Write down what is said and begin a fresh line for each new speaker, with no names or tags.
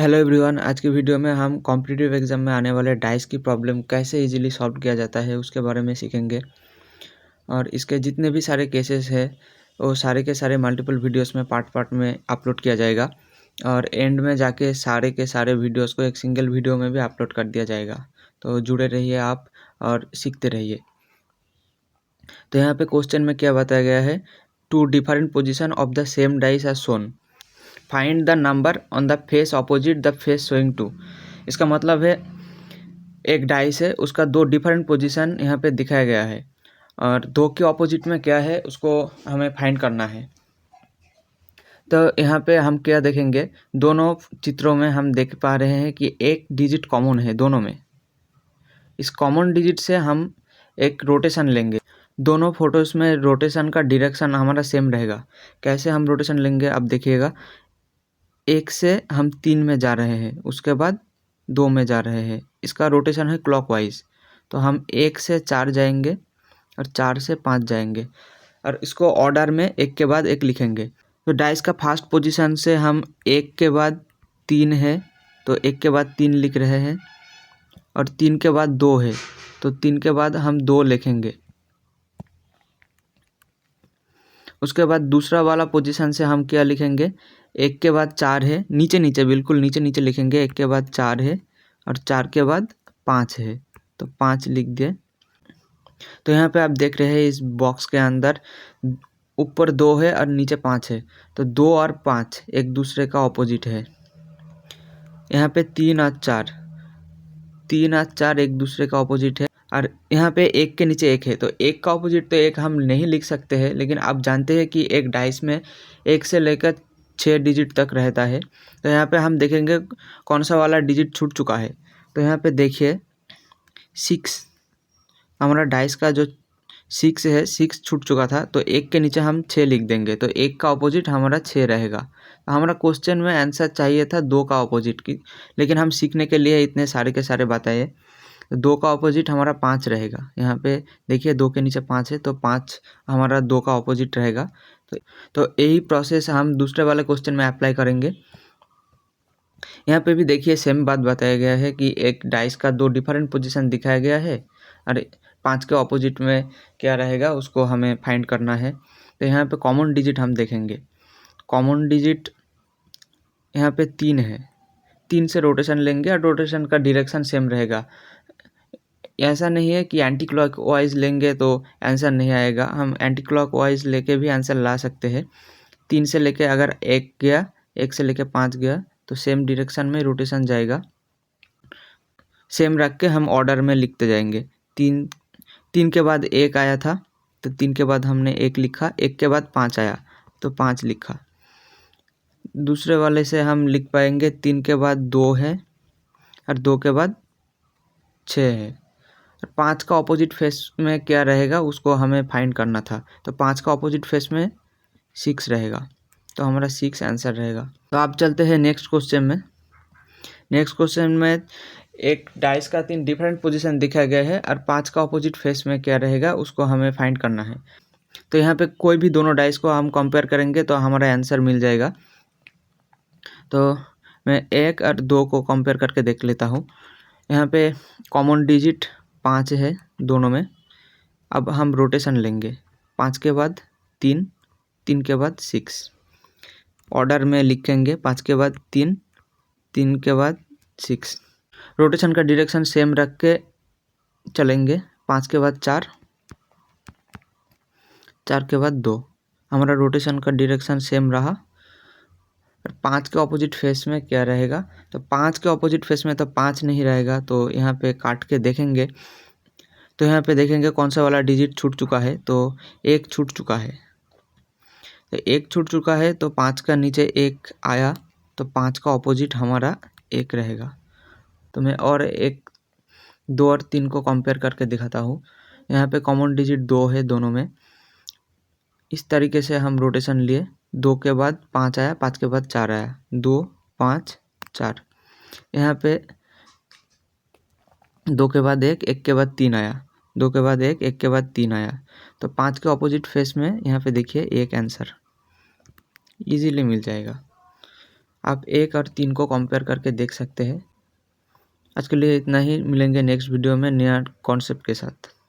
Hello everyone, आज की video में हम कॉम्पिटिटिव एग्जाम में आने वाले डाइस की प्रॉब्लम कैसे इजीली सॉल्व किया जाता है उसके बारे में सीखेंगे। और इसके जितने भी सारे केसेस हैं वो सारे के सारे मल्टीपल वीडियोस में पार्ट में अपलोड किया जाएगा और एंड में जाके सारे के सारे वीडियोस को एक सिंगल वीडियो में भी अपलोड कर दिया जाएगा। तो जुड़े रहिए आप और सीखते रहिए। तो यहाँ पे क्वेश्चन में क्या बताया गया है, two different position of the same dice are shown, find the number on the face opposite the face showing two. इसका मतलब है एक डाइस है, उसका दो डिफरेंट पोजीशन यहाँ पे दिखाया गया है और दो के ऑपोजिट में क्या है उसको हमें फाइंड करना है। तो यहाँ पे हम क्या देखेंगे, दोनों चित्रों में हम देख पा रहे हैं कि एक डिजिट कॉमन है दोनों में। इस कॉमन डिजिट से हम एक रोटेशन लेंगे। दोनों फोटोज़ में रोटेशन का डायरेक्शन हमारा सेम रहेगा। कैसे हम रोटेशन लेंगे अब देखिएगा। एक से हम 3 में जा रहे हैं, उसके बाद 2 में जा रहे हैं, इसका रोटेशन है क्लॉकवाइज। तो हम 1 से 4 जाएंगे और 4 से 5 जाएंगे और इसको ऑर्डर में एक के बाद एक लिखेंगे। तो डाइस का फर्स्ट पोजीशन से हम 1 के बाद 3 है तो 1 के बाद 3 लिख रहे हैं और 3 के बाद 2 है तो 3 के बाद हम 2 लिखेंगे। उसके बाद दूसरा वाला पोजीशन से हम क्या लिखेंगे, 1 के बाद 4 है, नीचे नीचे बिल्कुल नीचे नीचे लिखेंगे। 1 के बाद 4 है और 4 के बाद 5 है तो 5 लिख दिए। तो यहाँ पे आप देख रहे हैं इस बॉक्स के अंदर ऊपर 2 है और नीचे 5 है, तो 2 और 5 एक दूसरे का ऑपोजिट है। यहाँ पे 3 और 4 एक दूसरे का ऑपोजिट है और यहाँ पे 1 के नीचे 1 है, तो 1 का ऑपोजिट तो 1 हम नहीं लिख सकते हैं, लेकिन आप जानते हैं कि एक डाइस में 1 से लेकर 6 डिजिट तक रहता है। तो यहाँ पे हम देखेंगे कौन सा वाला डिजिट छूट चुका है। तो यहाँ पे देखिए 6, हमारा डाइस का जो 6 है 6 छूट चुका था, तो 1 के नीचे हम 6 लिख देंगे, तो 1 का ऑपोजिट हमारा 6 रहेगा। तो हमारा क्वेश्चन में आंसर चाहिए था 2 का ऑपोजिट की, लेकिन हम सीखने के लिए इतने सारे के सारे बताए। तो 2 का ऑपोजिट हमारा 5 रहेगा। यहाँ पे देखिए 2 के नीचे 5 है तो 5 हमारा 2 का ऑपोजिट रहेगा। तो यही प्रोसेस हम दूसरे वाले क्वेश्चन में अप्लाई करेंगे। यहाँ पे भी देखिए सेम बात बताया गया है कि एक डाइस का 2 डिफरेंट पोजीशन दिखाया गया है और 5 के ऑपोजिट में क्या रहेगा उसको हमें फाइंड करना है। तो यहाँ पे कॉमन डिजिट हम देखेंगे। कॉमन डिजिट यहाँ पे 3 है, 3 से रोटेशन लेंगे और रोटेशन का डायरेक्शन सेम रहेगा। ऐसा नहीं है कि एंटी क्लॉकवाइज लेंगे तो आंसर नहीं आएगा, हम एंटी क्लॉकवाइज लेके भी आंसर ला सकते हैं। 3 से लेके अगर 1 गया, 1 से लेके 5 गया तो सेम डायरेक्शन में रोटेशन जाएगा। सेम रख के हम ऑर्डर में लिखते जाएंगे। 3 के बाद 1 आया था तो 3 के बाद हमने 1 लिखा, 1 के बाद 5 आया तो 5 लिखा। दूसरे वाले से हम लिख पाएंगे 3 के बाद 2 है और 2 के बाद 6 है। 5 का ऑपोजिट फेस में क्या रहेगा उसको हमें फाइंड करना था, तो 5 का ऑपोजिट फेस में 6 रहेगा, तो हमारा 6 आंसर रहेगा। तो आप चलते हैं नेक्स्ट क्वेश्चन में। नेक्स्ट क्वेश्चन में एक डाइस का 3 डिफरेंट पोजीशन दिखाया गया है और 5 का ऑपोजिट फेस में क्या रहेगा उसको हमें फाइंड करना है। तो यहाँ पे कोई भी दोनों डाइस को हम कंपेयर करेंगे तो हमारा आंसर मिल जाएगा। तो मैं 1 और 2 को कंपेयर करके देख लेता हूँ। यहाँ पे कॉमन डिजिट 5 है दोनों में। अब हम रोटेशन लेंगे, 5 के बाद 3, 3 के बाद 6, ऑर्डर में लिखेंगे 5 के बाद 3, 3 के बाद 6। रोटेशन का डायरेक्शन सेम रख के चलेंगे, 5 के बाद 4, 4 के बाद 2, हमारा रोटेशन का डायरेक्शन सेम रहा। 5 के ऑपोजिट फेस में क्या रहेगा, तो 5 के ऑपोजिट फेस में तो 5 नहीं रहेगा, तो यहाँ पे काट के देखेंगे। तो यहाँ पे देखेंगे कौन सा वाला डिजिट छूट चुका है, तो 1 छूट चुका है। तो 1 छूट चुका है तो 5 का नीचे 1 आया तो 5 का ऑपोजिट हमारा 1 रहेगा। तो मैं और 1, 2 और 3 को कंपेयर करके दिखाता हूँ। यहाँ पे कॉमन डिजिट 2 है दोनों में। इस तरीके से हम रोटेशन लिए, 2 के बाद 5 आया, 5 के बाद 4 आया, 2, 5, 4। यहाँ पे 2 के बाद 1, 1 के बाद 3 आया, 2 के बाद 1, 1 के बाद 3 आया, तो 5 के ऑपोजिट फेस में यहाँ पे देखिए 1 आंसर इजीली मिल जाएगा। आप 1 और 3 को कंपेयर करके देख सकते हैं। आज के लिए इतना ही, मिलेंगे नेक्स्ट वीडियो में नया कॉन्सेप्ट के साथ।